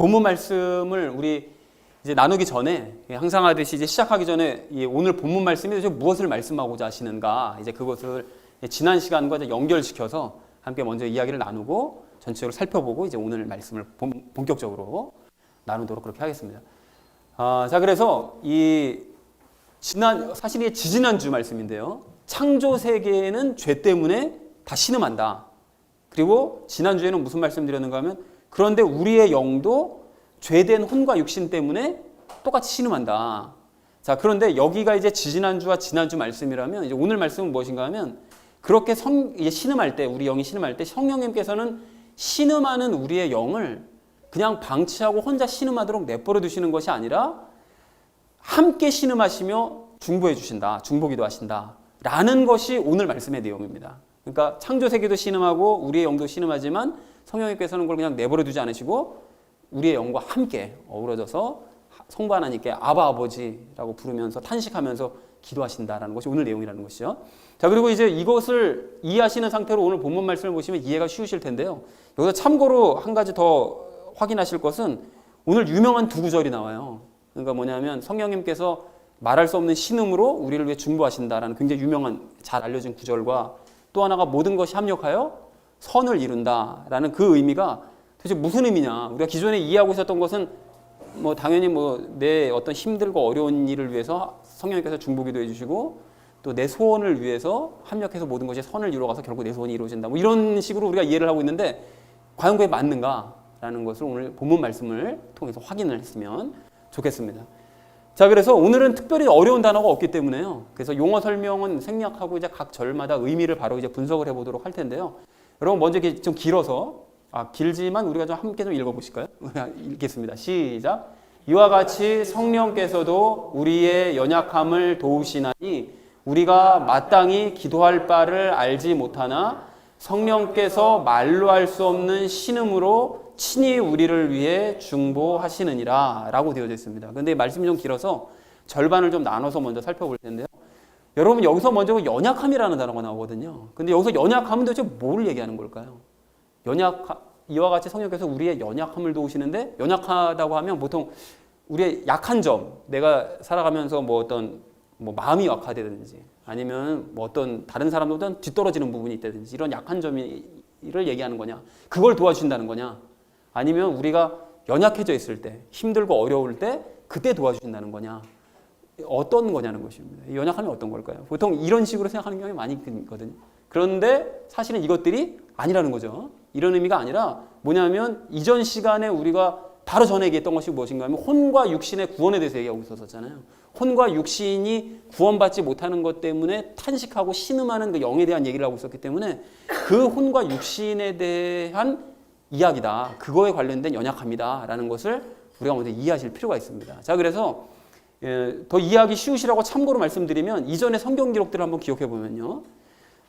본문 말씀을 우리 이제 나누기 전에 항상 하듯이 이제 시작하기 전에 오늘 본문 말씀이 도대체 무엇을 말씀하고자 하시는가, 이제 그것을 지난 시간과 이제 연결시켜서 함께 먼저 이야기를 나누고 전체적으로 살펴보고 이제 오늘 말씀을 본격적으로 나누도록 그렇게 하겠습니다. 자, 그래서 사실 이게 지지난주 말씀인데요. 창조 세계는 죄 때문에 다 신음한다. 그리고 지난주에는 무슨 말씀 드렸는가 하면, 그런데 우리의 영도 죄된 혼과 육신 때문에 똑같이 신음한다. 자, 그런데 여기가 이제 지지난주와 지난주 말씀이라면, 이제 오늘 말씀은 무엇인가 하면, 그렇게 이제 신음할 때, 우리 영이 신음할 때 성령님께서는 신음하는 우리의 영을 그냥 방치하고 혼자 신음하도록 내버려 두시는 것이 아니라 함께 신음하시며 중보해 주신다, 중보기도 하신다 라는 것이 오늘 말씀의 내용입니다. 그러니까 창조세계도 신음하고 우리의 영도 신음하지만 성령님께서는 그걸 그냥 내버려 두지 않으시고 우리의 영과 함께 어우러져서 성부 하나님께 아바 아버지라고 부르면서 탄식하면서 기도하신다라는 것이 오늘 내용이라는 것이죠. 자, 그리고 이제 이것을 이해하시는 상태로 오늘 본문 말씀을 보시면 이해가 쉬우실 텐데요. 여기서 참고로 한 가지 더 확인하실 것은 오늘 유명한 두 구절이 나와요. 그러니까 뭐냐면 성령님께서 말할 수 없는 신음으로 우리를 위해 중보하신다라는 굉장히 유명한 잘 알려진 구절과, 또 하나가 모든 것이 합력하여 선을 이룬다라는 그 의미가 도대체 무슨 의미냐. 우리가 기존에 이해하고 있었던 것은 뭐 당연히 내 어떤 힘들고 어려운 일을 위해서 성령님께서 중보기도 해주시고 또 내 소원을 위해서 합력해서 모든 것이 선을 이루어가서 결국 내 소원이 이루어진다, 뭐 이런 식으로 우리가 이해를 하고 있는데, 과연 그게 맞는가라는 것을 오늘 본문 말씀을 통해서 확인을 했으면 좋겠습니다. 자, 그래서 오늘은 특별히 어려운 단어가 없기 때문에요. 그래서 용어 설명은 생략하고 이제 각 절마다 의미를 바로 이제 분석을 해보도록 할 텐데요. 여러분 먼저 이렇게 좀 길어서, 길지만 우리가 좀 함께 좀 읽어보실까요? 읽겠습니다. 시작. 이와 같이 성령께서도 우리의 연약함을 도우시나니 우리가 마땅히 기도할 바를 알지 못하나 성령께서 말로 할 수 없는 신음으로 친히 우리를 위해 중보하시느니라 라고 되어져 있습니다. 그런데 말씀이 좀 길어서 절반을 좀 나눠서 먼저 살펴볼 텐데요. 여러분 여기서 먼저 연약함이라는 단어가 나오거든요. 근데 여기서 연약함은 도대체 뭘 얘기하는 걸까요? 이와 같이 성령께서 우리의 연약함을 도우시는데, 연약하다고 하면 보통 우리의 약한 점, 내가 살아가면서 마음이 약하다든지 아니면 어떤 다른 사람들보다 뒤떨어지는 부분이 있다든지 이런 약한 점을 얘기하는 거냐, 그걸 도와주신다는 거냐, 아니면 우리가 연약해져 있을 때, 힘들고 어려울 때 그때 도와주신다는 거냐, 어떤 거냐는 것입니다. 이 연약함이 어떤 걸까요? 보통 이런 식으로 생각하는 경우가 많이 있거든요. 그런데 사실은 이것들이 아니라는 거죠. 이런 의미가 아니라 뭐냐면, 이전 시간에 우리가 바로 전에 얘기했던 것이 무엇인가 하면 혼과 육신의 구원에 대해서 얘기하고 있었잖아요. 혼과 육신이 구원받지 못하는 것 때문에 탄식하고 신음하는 그 영에 대한 얘기를 하고 있었기 때문에 그 혼과 육신에 대한 이야기다, 그거에 관련된 연약함이다 라는 것을 우리가 먼저 이해하실 필요가 있습니다. 자, 그래서 더 이해하기 쉬우시라고 참고로 말씀드리면, 이전의 성경 기록들을 한번 기억해 보면요,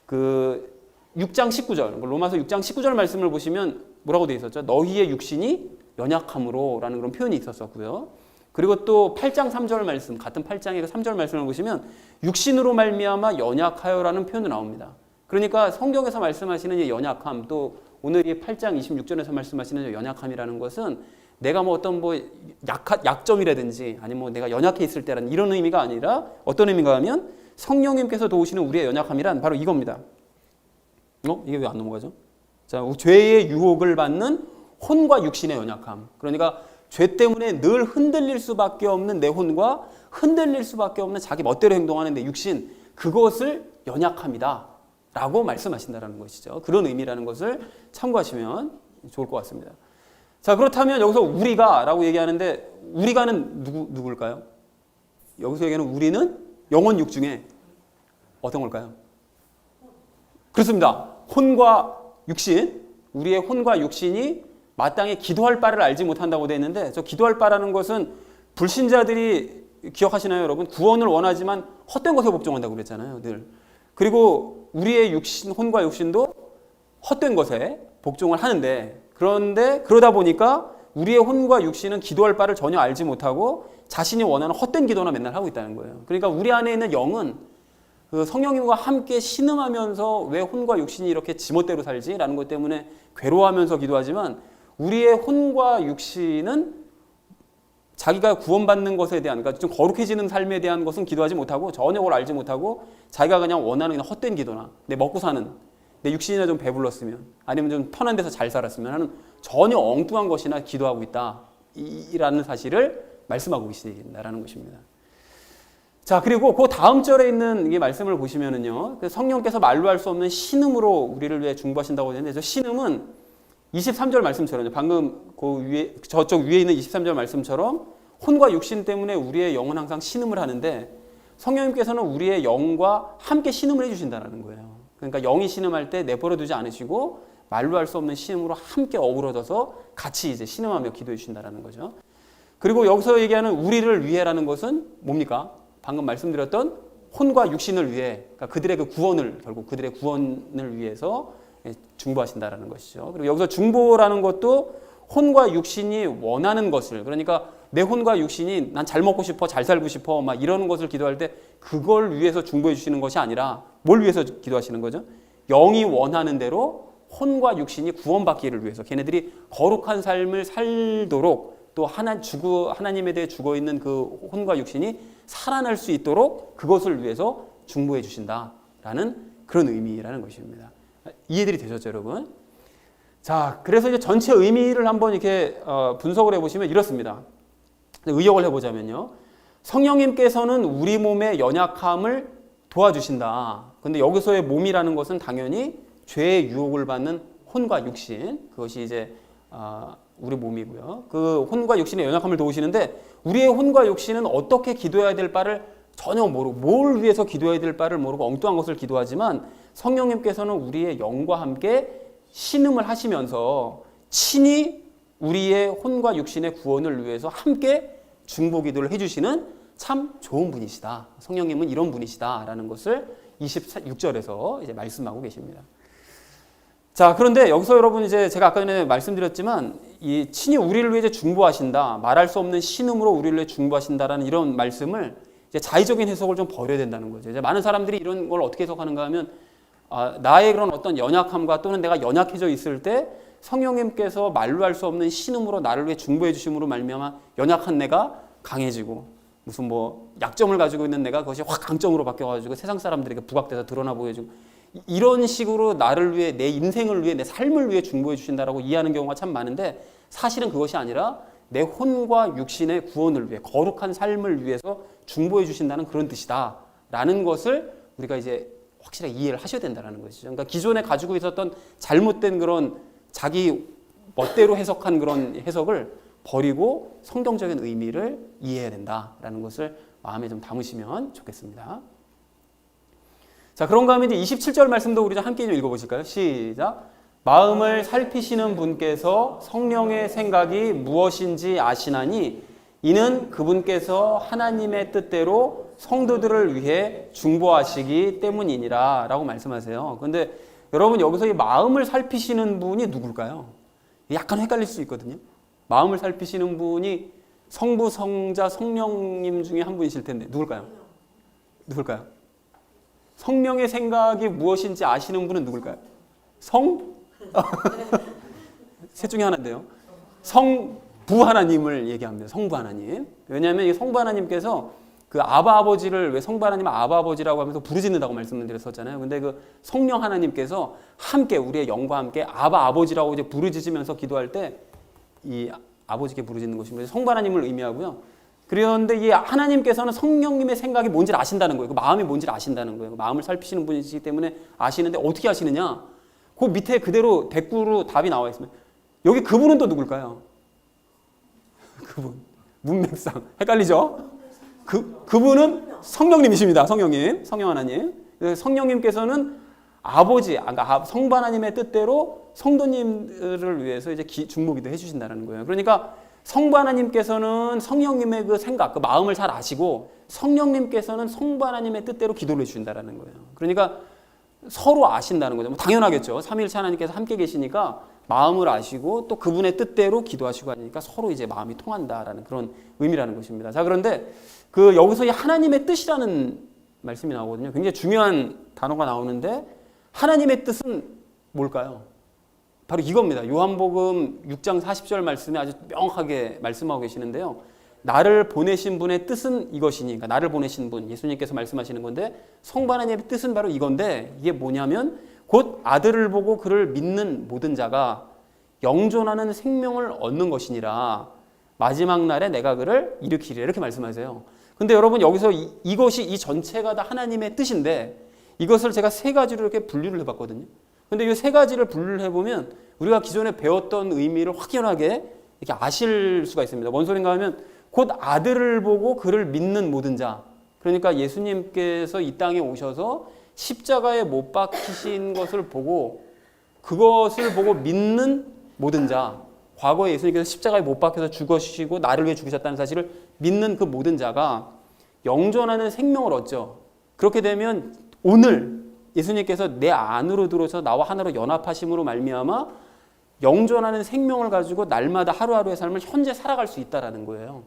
그 6장 19절, 로마서 6장 19절 말씀을 보시면 뭐라고 되어 있었죠? 너희의 육신이 연약함으로 라는 그런 표현이 있었고요. 그리고 또 8장 3절 말씀, 같은 8장의 3절 말씀을 보시면 육신으로 말미암아 연약하여라는 표현도 나옵니다. 그러니까 성경에서 말씀하시는 이 연약함, 또 오늘 이 8장 26절에서 말씀하시는 연약함이라는 것은 내가 약점이라든지 아니면 내가 연약해 있을 때라는 이런 의미가 아니라 어떤 의미가 하면, 성령님께서 도우시는 우리의 연약함이란 바로 이겁니다. 이게 왜 안 넘어가죠? 자, 죄의 유혹을 받는 혼과 육신의 연약함. 그러니까 죄 때문에 늘 흔들릴 수밖에 없는 내 혼과 흔들릴 수밖에 없는 자기 멋대로 행동하는 내 육신, 그것을 연약함이다 라고 말씀하신다는 것이죠. 그런 의미라는 것을 참고하시면 좋을 것 같습니다. 자, 그렇다면 여기서 우리가 라고 얘기하는데, 우리가는 누굴까요? 여기서 얘기하는 우리는 영혼 육 중에 어떤 걸까요? 그렇습니다. 혼과 육신, 우리의 혼과 육신이 마땅히 기도할 바를 알지 못한다고 되어 있는데, 저 기도할 바라는 것은 불신자들이 기억하시나요, 여러분? 구원을 원하지만 헛된 것에 복종한다고 그랬잖아요, 늘. 그리고 우리의 육신, 혼과 육신도 헛된 것에 복종을 하는데, 그런데 그러다 보니까 우리의 혼과 육신은 기도할 바를 전혀 알지 못하고 자신이 원하는 헛된 기도나 맨날 하고 있다는 거예요. 그러니까 우리 안에 있는 영은 그 성령님과 함께 신음하면서 왜 혼과 육신이 이렇게 지멋대로 살지? 라는 것 때문에 괴로워하면서 기도하지만, 우리의 혼과 육신은 자기가 구원받는 것에 대한, 그러니까 좀 거룩해지는 삶에 대한 것은 기도하지 못하고 전혀 그걸 알지 못하고 자기가 그냥 원하는 그냥 헛된 기도나 내 먹고 사는 내 육신이나 좀 배불렀으면 아니면 좀 편한 데서 잘 살았으면 하는 전혀 엉뚱한 것이나 기도하고 있다 이라는 사실을 말씀하고 계신다라는 것입니다. 자, 그리고 그 다음 절에 있는 이 말씀을 보시면은요, 성령께서 말로 할 수 없는 신음으로 우리를 위해 중보하신다고 했는데, 저 신음은 23절 말씀처럼요, 방금 그 위에, 저쪽 위에 있는 23절 말씀처럼 혼과 육신 때문에 우리의 영은 항상 신음을 하는데, 성령님께서는 우리의 영과 함께 신음을 해주신다는 거예요. 그러니까 영이 신음할 때 내버려 두지 않으시고 말로 할 수 없는 신음으로 함께 어우러져서 같이 이제 신음하며 기도해 주신다는 거죠. 그리고 여기서 얘기하는 우리를 위해라는 것은 뭡니까? 방금 말씀드렸던 혼과 육신을 위해, 그러니까 그들의 그 구원을, 결국 그들의 구원을 위해서 중보하신다라는 것이죠. 그리고 여기서 중보라는 것도 혼과 육신이 원하는 것을, 그러니까 내 혼과 육신이 난 잘 먹고 싶어, 잘 살고 싶어, 막 이러는 것을 기도할 때 그걸 위해서 중보해 주시는 것이 아니라 뭘 위해서 기도하시는 거죠? 영이 원하는 대로 혼과 육신이 구원받기를 위해서, 걔네들이 거룩한 삶을 살도록, 또 하나님에 대해 죽어 있는 그 혼과 육신이 살아날 수 있도록 그것을 위해서 중보해 주신다라는 그런 의미라는 것입니다. 이해들이 되셨죠, 여러분? 자, 그래서 이제 전체 의미를 한번 이렇게 분석을 해보시면 이렇습니다. 의역을 해보자면요, 성령님께서는 우리 몸의 연약함을 도와주신다. 근데 여기서의 몸이라는 것은 당연히 죄의 유혹을 받는 혼과 육신, 그것이 이제 우리 몸이고요. 그 혼과 육신의 연약함을 도우시는데, 우리의 혼과 육신은 어떻게 기도해야 될 바를 전혀 모르고, 뭘 위해서 기도해야 될 바를 모르고 엉뚱한 것을 기도하지만, 성령님께서는 우리의 영과 함께 신음을 하시면서 친히 우리의 혼과 육신의 구원을 위해서 함께 중보 기도를 해주시는 참 좋은 분이시다. 성령님은 이런 분이시다라는 것을 26절에서 이제 말씀하고 계십니다. 자, 그런데 여기서 여러분, 이제 제가 아까 전에 말씀드렸지만, 이 친히 우리를 위해 중보하신다, 말할 수 없는 신음으로 우리를 위해 중보하신다라는 이런 말씀을 이제 자의적인 해석을 좀 버려야 된다는 거죠. 이제 많은 사람들이 이런 걸 어떻게 해석하는가 하면, 나의 그런 어떤 연약함과 또는 내가 연약해져 있을 때 성령님께서 말로 할 수 없는 신음으로 나를 위해 중보해 주심으로 말미암아 연약한 내가 강해지고, 무슨 뭐 약점을 가지고 있는 내가 그것이 확 강점으로 바뀌어가지고 세상 사람들에게 부각돼서 드러나 보여지고, 이런 식으로 나를 위해, 내 인생을 위해, 내 삶을 위해 중보해 주신다라고 이해하는 경우가 참 많은데, 사실은 그것이 아니라 내 혼과 육신의 구원을 위해, 거룩한 삶을 위해서 중보해 주신다는 그런 뜻이다라는 것을 우리가 이제 확실하게 이해를 하셔야 된다는 것이죠. 그러니까 기존에 가지고 있었던 잘못된 그런 자기 멋대로 해석한 그런 해석을 버리고 성경적인 의미를 이해해야 된다라는 것을 마음에 좀 담으시면 좋겠습니다. 자, 그런가 하면 이제 27절 말씀도 우리 좀 함께 좀 읽어보실까요? 시작. 마음을 살피시는 분께서 성령의 생각이 무엇인지 아시나니 이는 그분께서 하나님의 뜻대로 성도들을 위해 중보하시기 때문이니라 라고 말씀하세요. 그런데 여러분, 여기서 이 마음을 살피시는 분이 누굴까요? 약간 헷갈릴 수 있거든요. 마음을 살피시는 분이 성부, 성자, 성령님 중에 한 분이실 텐데 누굴까요? 누굴까요? 성령의 생각이 무엇인지 아시는 분은 누굴까요? 셋 중에 하나인데요. 성부 하나님을 얘기합니다. 성부 하나님. 왜냐하면 이 성부 하나님께서 그 아바 아버지를, 왜 성부 하나님을 아바 아버지라고 하면서 부르짖는다고 말씀을 드렸었잖아요. 근데 그 성령 하나님께서 함께 우리의 영과 함께 아바 아버지라고 이제 부르짖으면서 기도할 때 이 아버지께 부르짖는 것입니다. 성부 하나님을 의미하고요. 그런데 이 하나님께서는 성령님의 생각이 뭔지를 아신다는 거예요. 그 마음이 뭔지를 아신다는 거예요. 마음을 살피시는 분이시기 때문에 아시는데 어떻게 아시느냐? 그 밑에 그대로 댓글로 답이 나와 있습니다. 여기 그분은 또 누굴까요? 그분. 문맥상. 헷갈리죠? 그분은 성령님이십니다. 성령님. 성령 하나님. 성령님께서는 아버지, 그러니까 성부 하나님의 뜻대로 성도님들을 위해서 이제 중보기도 해주신다는 거예요. 그러니까 성부 하나님께서는 성령님의 그 생각, 그 마음을 잘 아시고, 성령님께서는 성부 하나님의 뜻대로 기도를 해주신다는 거예요. 그러니까 서로 아신다는 거죠. 뭐 당연하겠죠. 삼위일체 하나님께서 함께 계시니까 마음을 아시고 또 그분의 뜻대로 기도하시고 하니까 서로 이제 마음이 통한다라는 그런 의미라는 것입니다. 자, 그런데 그 여기서 이 하나님의 뜻이라는 말씀이 나오거든요. 굉장히 중요한 단어가 나오는데, 하나님의 뜻은 뭘까요? 바로 이겁니다. 요한복음 6장 40절 말씀에 아주 명확하게 말씀하고 계시는데요. 나를 보내신 분의 뜻은 이것이니, 그러니까 나를 보내신 분, 예수님께서 말씀하시는 건데, 성부 하나님의 뜻은 바로 이건데, 이게 뭐냐면 곧 아들을 보고 그를 믿는 모든 자가 영존하는 생명을 얻는 것이니라. 마지막 날에 내가 그를 일으키리라. 이렇게 말씀하세요. 근데 여러분, 여기서 이것이 이 전체가 다 하나님의 뜻인데, 이것을 제가 세 가지로 이렇게 분류를 해봤거든요. 근데 이 세 가지를 분류를 해보면 우리가 기존에 배웠던 의미를 확연하게 이렇게 아실 수가 있습니다. 뭔 소린가 하면 곧 아들을 보고 그를 믿는 모든 자. 그러니까 예수님께서 이 땅에 오셔서 십자가에 못 박히신 것을 보고 그것을 보고 믿는 모든 자. 과거에 예수님께서 십자가에 못 박혀서 죽으시고 나를 위해 죽으셨다는 사실을 믿는 그 모든 자가 영존하는 생명을 얻죠. 그렇게 되면 오늘 예수님께서 내 안으로 들어서 나와 하나로 연합하심으로 말미암아 영존하는 생명을 가지고 날마다 하루하루의 삶을 현재 살아갈 수 있다라는 거예요.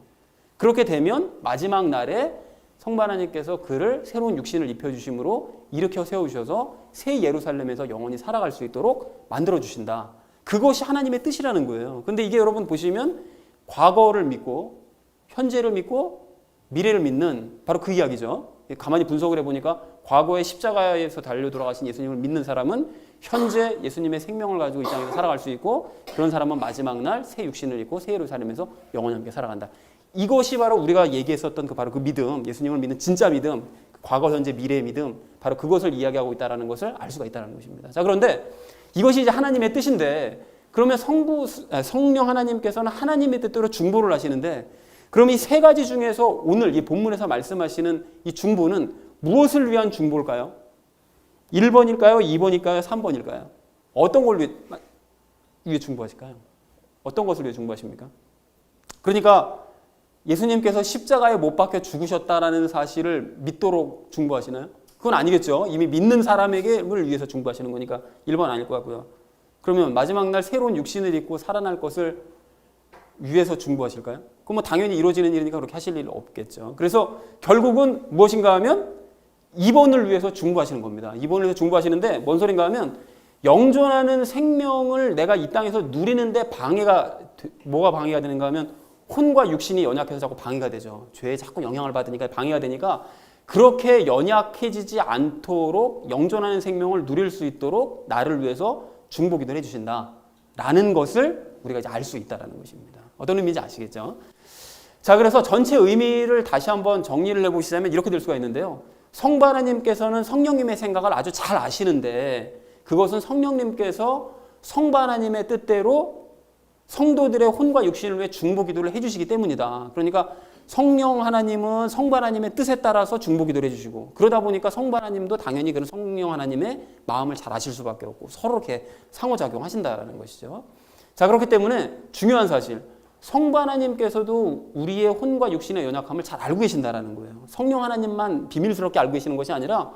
그렇게 되면 마지막 날에 성부 하나님께서 그를 새로운 육신을 입혀주심으로 일으켜 세우셔서 새 예루살렘에서 영원히 살아갈 수 있도록 만들어주신다. 그것이 하나님의 뜻이라는 거예요. 근데 이게 여러분 보시면 과거를 믿고 현재를 믿고 미래를 믿는 바로 그 이야기죠. 가만히 분석을 해보니까 과거에 십자가에서 달려 돌아가신 예수님을 믿는 사람은 현재 예수님의 생명을 가지고 이 땅에서 살아갈 수 있고, 그런 사람은 마지막 날 새 육신을 입고 새 예루살렘에서 영원히 함께 살아간다. 이것이 바로 우리가 얘기했었던 바로 그 믿음, 예수님을 믿는 진짜 믿음, 과거, 현재, 미래의 믿음, 바로 그것을 이야기하고 있다는 것을 알 수가 있다는 것입니다. 자, 그런데 이것이 이제 하나님의 뜻인데, 그러면 성령 하나님께서는 하나님의 뜻대로 중보를 하시는데, 그럼 이 세 가지 중에서 오늘 이 본문에서 말씀하시는 이 중보는 무엇을 위한 중보일까요? 1번일까요? 2번일까요? 3번일까요? 어떤 걸 위해 중보하실까요? 어떤 것을 위해 중보하십니까? 그러니까 예수님께서 십자가에 못 박혀 죽으셨다라는 사실을 믿도록 중보하시나요? 그건 아니겠죠. 이미 믿는 사람에게를 위해서 중보하시는 거니까 1번 아닐 것 같고요. 그러면 마지막 날 새로운 육신을 입고 살아날 것을 위해서 중보하실까요? 그럼 뭐 당연히 이루어지는 일이니까 그렇게 하실 일 없겠죠. 그래서 결국은 무엇인가 하면 2번을 위해서 중보하시는 겁니다. 2번을 위해서 중보하시는데 뭔 소린가 하면 영존하는 생명을 내가 이 땅에서 누리는데 뭐가 방해가 되는가 하면 혼과 육신이 연약해서 자꾸 방해가 되죠. 죄에 자꾸 영향을 받으니까 방해가 되니까 그렇게 연약해지지 않도록 영존하는 생명을 누릴 수 있도록 나를 위해서 중보 기도를 해주신다라는 것을 우리가 이제 알 수 있다는 것입니다. 어떤 의미인지 아시겠죠? 자, 그래서 전체 의미를 다시 한번 정리를 해보시자면 이렇게 될 수가 있는데요. 성부 하나님께서는 성령님의 생각을 아주 잘 아시는데 그것은 성령님께서 성부 하나님의 뜻대로 성도들의 혼과 육신을 위해 중보 기도를 해주시기 때문이다. 그러니까 성령 하나님은 성부 하나님의 뜻에 따라서 중보 기도를 해주시고, 그러다 보니까 성부 하나님도 당연히 그런 성령 하나님의 마음을 잘 아실 수밖에 없고 서로 이렇게 상호작용하신다는 것이죠. 자, 그렇기 때문에 중요한 사실, 성부 하나님께서도 우리의 혼과 육신의 연약함을 잘 알고 계신다는 거예요. 성령 하나님만 비밀스럽게 알고 계시는 것이 아니라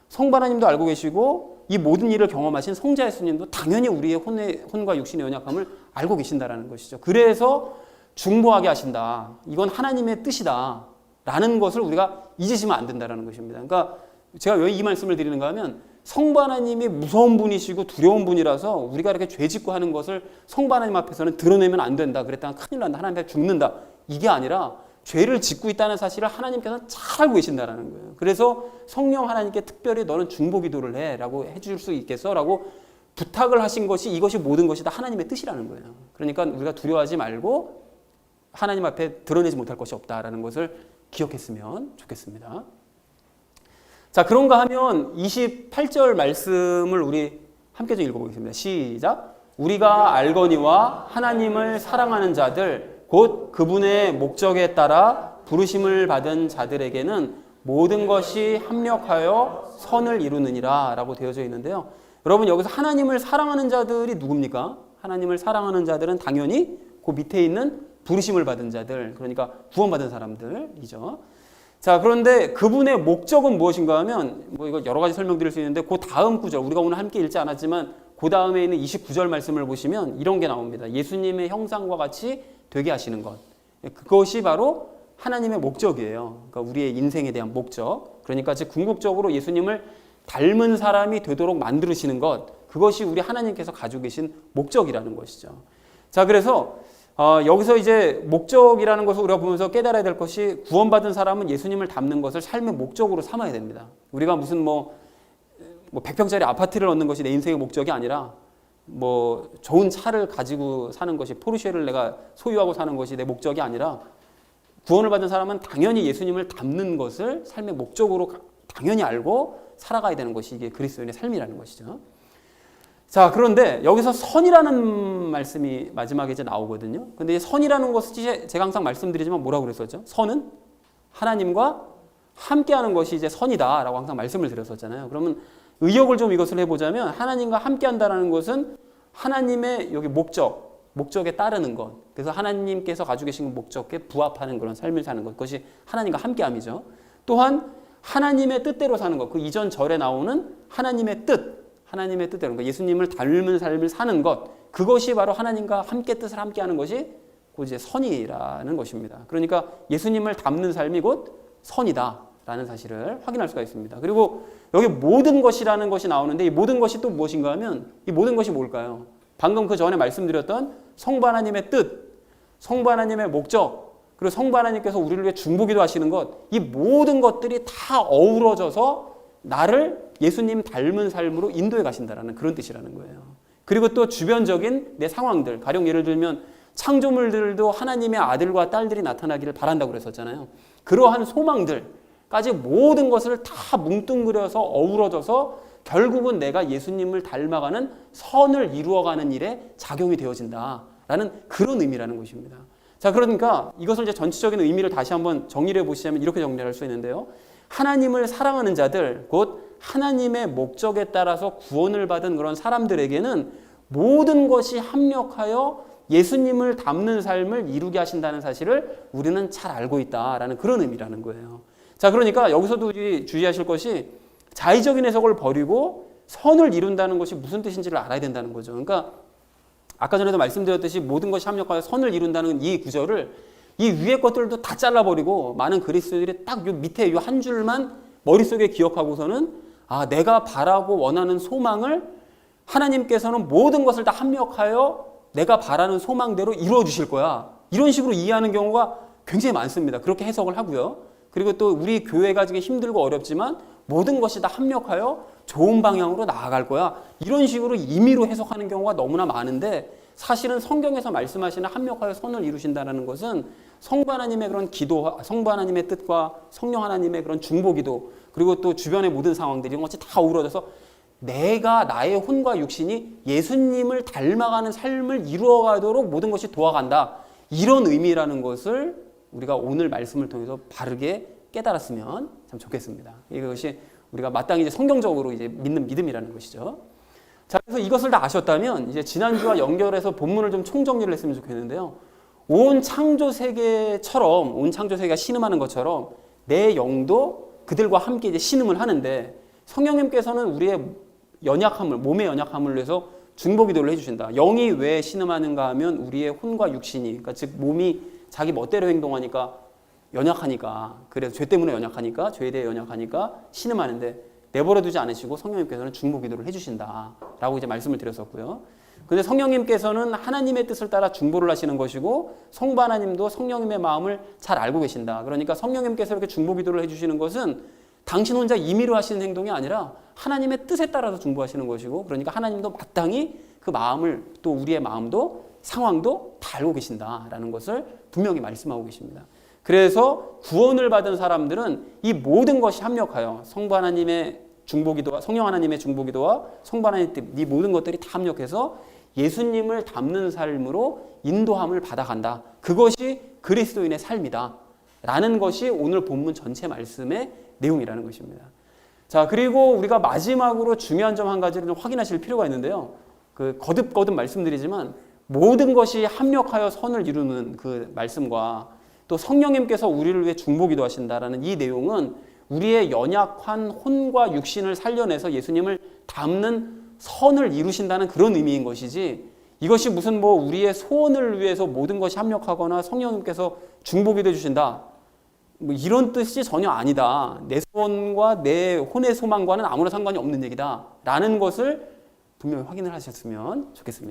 성부 하나님도 알고 계시고 이 모든 일을 경험하신 성자 예수님도 당연히 우리의 혼과 육신의 연약함을 알고 계신다는 것이죠. 그래서 중보하게 하신다. 이건 하나님의 뜻이다. 라는 것을 우리가 잊으시면 안 된다는 것입니다. 그러니까 제가 왜 이 말씀을 드리는가 하면 성부 하나님이 무서운 분이시고 두려운 분이라서 우리가 이렇게 죄 짓고 하는 것을 성부 하나님 앞에서는 드러내면 안 된다. 그랬다가 큰일 난다. 하나님 앞에 죽는다. 이게 아니라 죄를 짓고 있다는 사실을 하나님께서는 잘 알고 계신다는 거예요. 그래서 성령 하나님께 특별히 너는 중보 기도를 해 라고 해줄 수 있겠어? 라고 부탁을 하신 것이 이것이 모든 것이 다 하나님의 뜻이라는 거예요. 그러니까 우리가 두려워하지 말고 하나님 앞에 드러내지 못할 것이 없다라는 것을 기억했으면 좋겠습니다. 자, 그런가 하면 28절 말씀을 우리 함께 좀 읽어보겠습니다. 시작. 우리가 알거니와 하나님을 사랑하는 자들 곧 그분의 목적에 따라 부르심을 받은 자들에게는 모든 것이 합력하여 선을 이루느니라 라고 되어져 있는데요. 여러분, 여기서 하나님을 사랑하는 자들이 누굽니까? 하나님을 사랑하는 자들은 당연히 그 밑에 있는 부르심을 받은 자들, 그러니까 구원받은 사람들이죠. 자, 그런데 그분의 목적은 무엇인가 하면 이거 여러 가지 설명드릴 수 있는데 그 다음 구절, 우리가 오늘 함께 읽지 않았지만 그 다음에 있는 29절 말씀을 보시면 이런 게 나옵니다. 예수님의 형상과 같이 되게 하시는 것. 그것이 바로 하나님의 목적이에요. 그러니까 우리의 인생에 대한 목적. 그러니까 즉 궁극적으로 예수님을 닮은 사람이 되도록 만드시는 것. 그것이 우리 하나님께서 가지고 계신 목적이라는 것이죠. 자, 그래서 여기서 이제 목적이라는 것을 우리가 보면서 깨달아야 될 것이 구원받은 사람은 예수님을 닮는 것을 삶의 목적으로 삼아야 됩니다. 우리가 무슨 뭐 100평짜리 아파트를 얻는 것이 내 인생의 목적이 아니라 뭐 좋은 차를 가지고 사는 것이 포르쉐를 내가 소유하고 사는 것이 내 목적이 아니라 구원을 받은 사람은 당연히 예수님을 닮는 것을 삶의 목적으로 당연히 알고 살아가야 되는 것이 이게 그리스도인의 삶이라는 것이죠. 자, 그런데 여기서 선이라는 말씀이 마지막에 이제 나오거든요. 근데 이 선이라는 것이 제가 항상 말씀드리지만 뭐라고 그랬었죠? 선은 하나님과 함께하는 것이 이제 선이다라고 항상 말씀을 드렸었잖아요. 그러면 의역을 좀 이것을 해보자면 하나님과 함께한다라는 것은 하나님의 여기 목적에 따르는 것. 그래서 하나님께서 가지고 계신 목적에 부합하는 그런 삶을 사는 것. 그것이 하나님과 함께함이죠. 또한 하나님의 뜻대로 사는 것. 그 이전 절에 나오는 하나님의 뜻대로, 그러니까 예수님을 닮은 삶을 사는 것. 그것이 바로 하나님과 함께 뜻을 함께하는 것이 곧 이제 선이라는 것입니다. 그러니까 예수님을 닮는 삶이 곧 선이다라는 사실을 확인할 수가 있습니다. 그리고 여기 모든 것이라는 것이 나오는데 이 모든 것이 또 무엇인가 하면 이 모든 것이 뭘까요? 방금 그 전에 말씀드렸던 성부 하나님의 뜻, 성부 하나님의 목적, 그리고 성부 하나님께서 우리를 위해 중보기도 하시는 것, 이 모든 것들이 다 어우러져서 나를 예수님 닮은 삶으로 인도해 가신다라는 그런 뜻이라는 거예요. 그리고 또 주변적인 내 상황들, 가령 예를 들면 창조물들도 하나님의 아들과 딸들이 나타나기를 바란다고 그랬었잖아요. 그러한 소망들까지 모든 것을 다 뭉뚱그려서 어우러져서 결국은 내가 예수님을 닮아가는 선을 이루어가는 일에 작용이 되어진다라는 그런 의미라는 것입니다. 자, 그러니까 이것을 이제 전체적인 의미를 다시 한번 정리를 해보시자면 이렇게 정리할 수 있는데요. 하나님을 사랑하는 자들, 곧 하나님의 목적에 따라서 구원을 받은 그런 사람들에게는 모든 것이 합력하여 예수님을 닮는 삶을 이루게 하신다는 사실을 우리는 잘 알고 있다라는 그런 의미라는 거예요. 자, 그러니까 여기서도 주의하실 것이 자의적인 해석을 버리고 선을 이룬다는 것이 무슨 뜻인지를 알아야 된다는 거죠. 그러니까 아까 전에도 말씀드렸듯이 모든 것이 합력하여 선을 이룬다는 이 구절을 이 위에 것들도 다 잘라버리고 많은 그리스도인들이 딱 요 밑에 요 한 줄만 머릿속에 기억하고서는 내가 바라고 원하는 소망을 하나님께서는 모든 것을 다 합력하여 내가 바라는 소망대로 이루어 주실 거야. 이런 식으로 이해하는 경우가 굉장히 많습니다. 그렇게 해석을 하고요. 그리고 또 우리 교회가 지금 힘들고 어렵지만 모든 것이 다 합력하여 좋은 방향으로 나아갈 거야. 이런 식으로 임의로 해석하는 경우가 너무나 많은데 사실은 성경에서 말씀하시는 합력하여 선을 이루신다는 것은 성부 하나님의 그런 기도, 성부 하나님의 뜻과 성령 하나님의 그런 중보기도, 그리고 또 주변의 모든 상황들이 이런 것이 다 어우러져서 내가 나의 혼과 육신이 예수님을 닮아가는 삶을 이루어가도록 모든 것이 도와간다. 이런 의미라는 것을 우리가 오늘 말씀을 통해서 바르게 깨달았으면 참 좋겠습니다. 이것이 우리가 마땅히 이제 성경적으로 이제 믿는 믿음이라는 것이죠. 자, 그래서 이것을 다 아셨다면 이제 지난주와 연결해서 본문을 좀 총정리를 했으면 좋겠는데요. 온 창조 세계가 신음하는 것처럼 내 영도 그들과 함께 이제 신음을 하는데 성령님께서는 우리의 연약함을, 몸의 연약함을 위해서 중보기도를 해주신다. 영이 왜 신음하는가 하면 우리의 혼과 육신이, 그러니까 즉 몸이 자기 멋대로 행동하니까 연약하니까, 그래서 죄 때문에 연약하니까, 죄에 대해 연약하니까 신음하는데 내버려두지 않으시고 성령님께서는 중보기도를 해주신다라고 이제 말씀을 드렸었고요. 근데 성령님께서는 하나님의 뜻을 따라 중보를 하시는 것이고 성부 하나님도 성령님의 마음을 잘 알고 계신다. 그러니까 성령님께서 이렇게 중보기도를 해주시는 것은 당신 혼자 임의로 하시는 행동이 아니라 하나님의 뜻에 따라서 중보하시는 것이고, 그러니까 하나님도 마땅히 그 마음을, 또 우리의 마음도 상황도 다 알고 계신다라는 것을 분명히 말씀하고 계십니다. 그래서 구원을 받은 사람들은 이 모든 것이 합력하여 성부 하나님의 중보기도와 성령 하나님의 중보기도와 성부 하나님의 뜻, 이 모든 것들이 다 합력해서 예수님을 닮는 삶으로 인도함을 받아간다. 그것이 그리스도인의 삶이다. 라는 것이 오늘 본문 전체 말씀의 내용이라는 것입니다. 자, 그리고 우리가 마지막으로 중요한 점 한 가지를 좀 확인하실 필요가 있는데요. 거듭 말씀드리지만 모든 것이 합력하여 선을 이루는 그 말씀과 또 성령님께서 우리를 위해 중보기도 하신다라는 이 내용은 우리의 연약한 혼과 육신을 살려내서 예수님을 닮는 선을 이루신다는 그런 의미인 것이지, 이것이 무슨 우리의 소원을 위해서 모든 것이 합력하거나 성령님께서 중보기도 해주신다, 이런 뜻이 전혀 아니다. 내 소원과 내 혼의 소망과는 아무런 상관이 없는 얘기다 라는 것을 분명히 확인을 하셨으면 좋겠습니다.